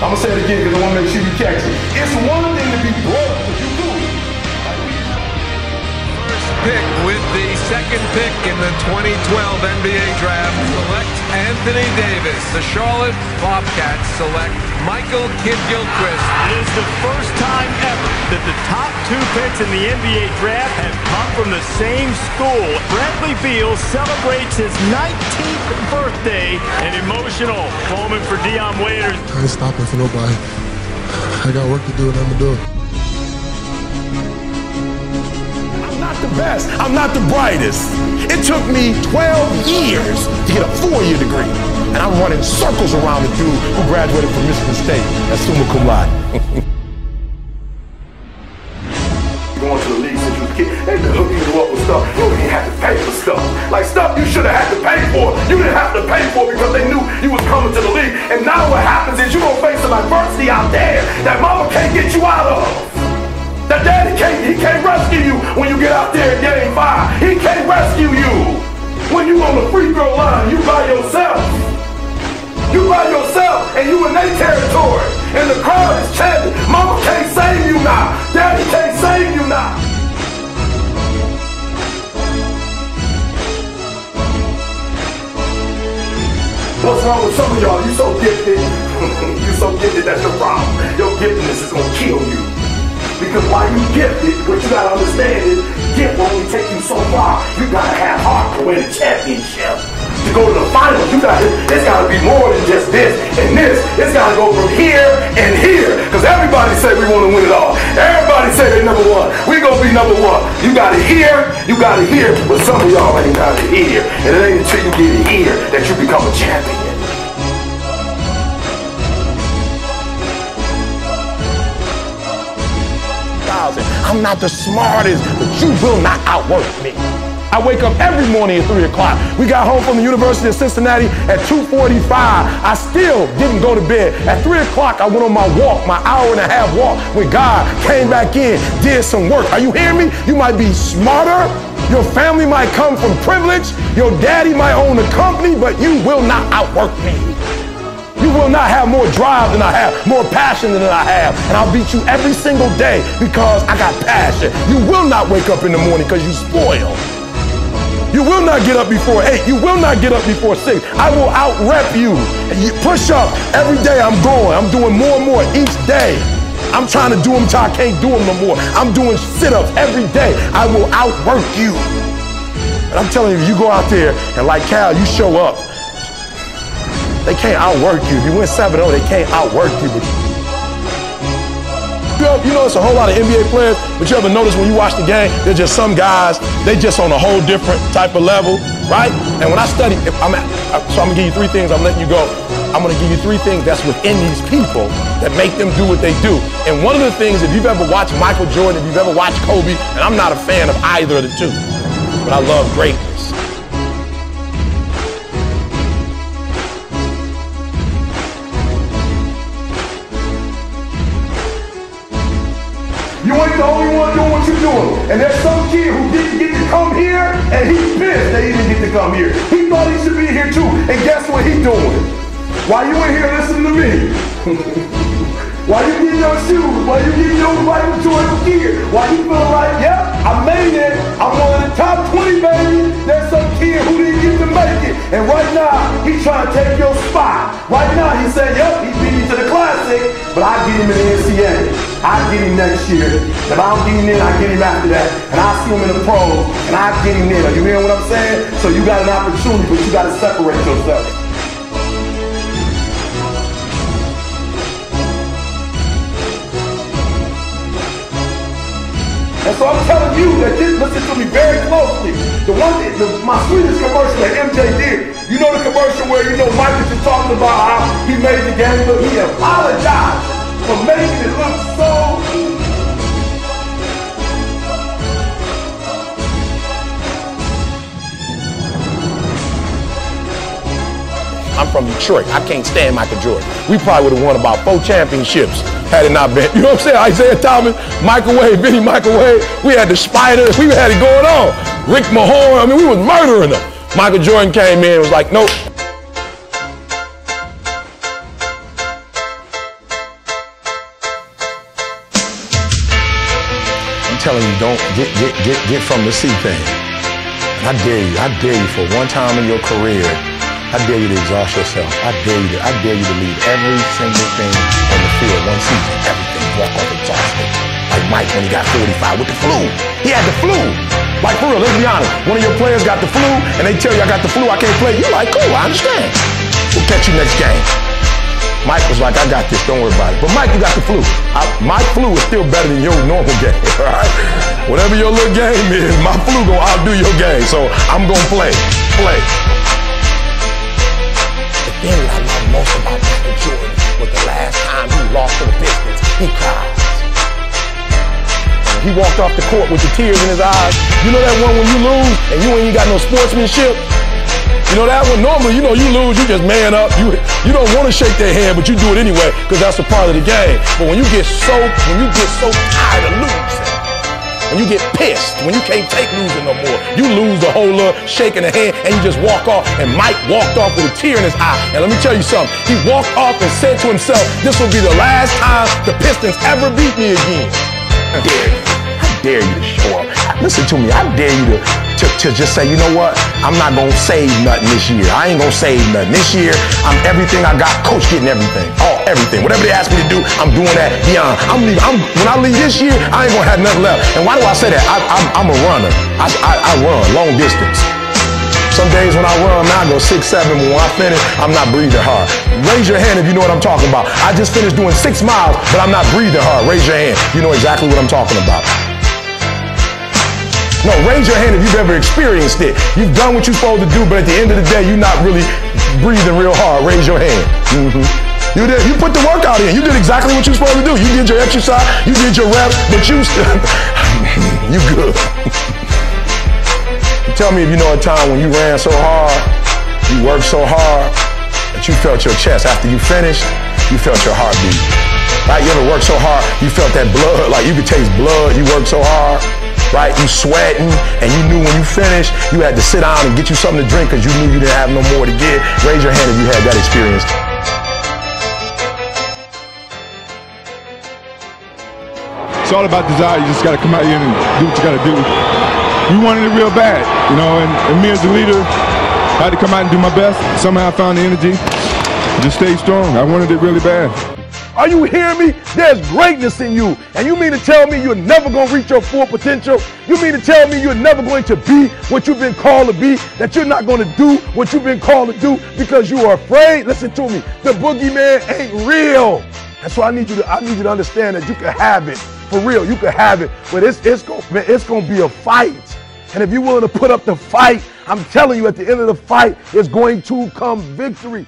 I'm gonna say it again because I wanna make sure you catch it. It's one thing to be broke, but you do it. First pick with the second pick in the 2012 NBA draft. Select Anthony Davis. The Charlotte Bobcats select Michael Kidd-Gilchrist. It is the first time ever that the top two picks in the NBA draft have come from the same school. Bradley Beal celebrates his 19th birthday. An emotional moment for Dion Waiters. I ain't stopping for nobody. I got work to do and I'm gonna do it. I'm not the best. I'm not the brightest. It took me 12 years to get a 4-year degree. And I'm running circles around the dude who graduated from Michigan State. That's summa cum laude. Going to the league since you was a kid, they been hooking you up with stuff. You didn't have to pay for stuff. Like stuff you should have had to pay for. You didn't have to pay for because they knew you was coming to the league. And now what happens is you're going to face some adversity out there that mama can't get you out of. That daddy can't rescue you when you get out there in game 5. He can't rescue you. When you on the free throw line, you by yourself. You by yourself and you in their territory. And the crowd is chanting, mama can't save you now. Daddy can't save you now. What's wrong with some of y'all? You so gifted. You so gifted, that's your problem. Your giftedness is gonna kill you. Because while you gifted, what you gotta understand is gift will only take you so far. You gotta have heart to win a championship. To go to the finals, it's gotta be more than just this and this. It's gotta go from here and here. Because everybody say we wanna win it all. Everybody say they number one. We gonna be number one. You gotta hear, but some of y'all ain't got to hear. And it ain't until you get it here that you become a champion. I'm not the smartest, but you will not outwork me. I wake up every morning at 3 o'clock. We got home from the University of Cincinnati at 2:45. I still didn't go to bed. At 3 o'clock, I went on my walk, my hour-and-a-half walk with God, came back in, did some work. Are you hearing me? You might be smarter. Your family might come from privilege. Your daddy might own a company, but you will not outwork me. You will not have more drive than I have, more passion than I have. And I'll beat you every single day because I got passion. You will not wake up in the morning because you spoiled. You will not get up before 8. You will not get up before 6. I will out-rep you. You push up. Every day I'm going. I'm doing more and more each day. I'm trying to do them till I can't do them no more. I'm doing sit-ups every day. I will outwork you. And I'm telling you, if you go out there and like Cal, you show up, they can't outwork you. If you win 7-0, they can't outwork you. You know, it's a whole lot of NBA players, but you ever notice when you watch the game, they're just some guys, they just on a whole different type of level, right? And when I study, so I'm gonna give you 3 things, I'm letting you go. I'm gonna give you 3 things that's within these people that make them do what they do. And one of the things, if you've ever watched Michael Jordan, if you've ever watched Kobe, and I'm not a fan of either of the two, but I love greatness. You ain't the only one doing what you're doing. And there's some kid who didn't get to come here, and he's pissed that he didn't get to come here. He thought he should be here too, and guess what he's doing? While you in here listening to me, while you getting your shoes, while you getting your Michael Jordan gear, while you feeling like, yep, I made it, I'm one of the top 20, baby, there's some kid who didn't get to make it. And right now, he's trying to take your spot. Right now, he said, yep, he beat me to the Classic, but I get him in the NCAA. I get him next year. If I don't get him in, I get him after that. And I see him in the pros, and I get him in. Are you hearing what I'm saying? So you got an opportunity, but you got to separate yourself. And so I'm telling you that this, listen to me very closely. My sweetest commercial that MJ did, you know the commercial where, you know, Mike is just talking about how he made the game look, he apologized for making it look so easy. I'm from Detroit. I can't stand Michael Jordan. We probably would have won about 4 championships had it not been. You know what I'm saying? Isaiah Thomas, Microwave, Vinny Microwave. We had the Spiders. We had it going on. Rick Mahorn. I mean, we was murdering them. Michael Jordan came in and was like, nope. telling you, don't get from the C thing. And I dare you for one time in your career, I dare you to exhaust yourself. I dare you to leave every single thing on the field one season. Everything, walk off exhausted. Like Mike when he got 45 with the flu. He had the flu. Like for real, let's be honest. One of your players got the flu and they tell you I got the flu, I can't play. You like, cool, I understand. We'll catch you next game. Mike was like, I got this, don't worry about it. But Mike, you got the flu. My flu is still better than your normal game, all right? Whatever your little game is, my flu gonna outdo your game. So I'm gonna play. The thing that I love most about Michael Jordan was the last time he lost to the Pistons, he cried. He walked off the court with the tears in his eyes. You know that one when you lose and you ain't got no sportsmanship? You know that one, normally, you know, you lose, you just man up. You don't want to shake their hand, but you do it anyway, because that's a part of the game. But when you get so tired of losing, when you get pissed, when you can't take losing no more, you lose the whole shaking the hand and you just walk off. And Mike walked off with a tear in his eye. And let me tell you something, he walked off and said to himself, this will be the last time the Pistons ever beat me again. I dare you to show up. Listen to me, I dare you to just say, you know what, I'm not gonna save nothing this year. I ain't gonna save nothing. This year, I'm everything I got, coach getting everything. Everything. Whatever they ask me to do, I'm doing that beyond. When I leave this year, I ain't gonna have nothing left. And why do I say that? I'm a runner. I run long distance. Some days when I run, man, I go 6, 7, but when I finish, I'm not breathing hard. Raise your hand if you know what I'm talking about. I just finished doing 6 miles, but I'm not breathing hard. Raise your hand. You know exactly what I'm talking about. No, raise your hand if you've ever experienced it. You've done what you're supposed to do, but at the end of the day, you're not really breathing real hard. Raise your hand. You put the workout in. You did exactly what you're supposed to do. You did your exercise, you did your reps, but you still, you good. Tell me if you know a time when you ran so hard, you worked so hard, that you felt your chest. After you finished, you felt your heartbeat. Right? You ever worked so hard, you felt that blood, like you could taste blood, you worked so hard. Right, you sweating, and you knew when you finished, you had to sit down and get you something to drink because you knew you didn't have no more to give. Raise your hand if you had that experience. It's all about desire. You just got to come out here and do what you got to do. We wanted it real bad, you know, and me as a leader, I had to come out and do my best. Somehow I found the energy, just stay strong. I wanted it really bad. Are you hearing me? There's greatness in you. And you mean to tell me you're never going to reach your full potential? You mean to tell me you're never going to be what you've been called to be? That you're not going to do what you've been called to do because you are afraid? Listen to me. The boogeyman ain't real. That's why I need you to understand that you can have it. For real, you can have it. But it's going to be a fight. And if you're willing to put up the fight, I'm telling you, at the end of the fight, it's going to come victory.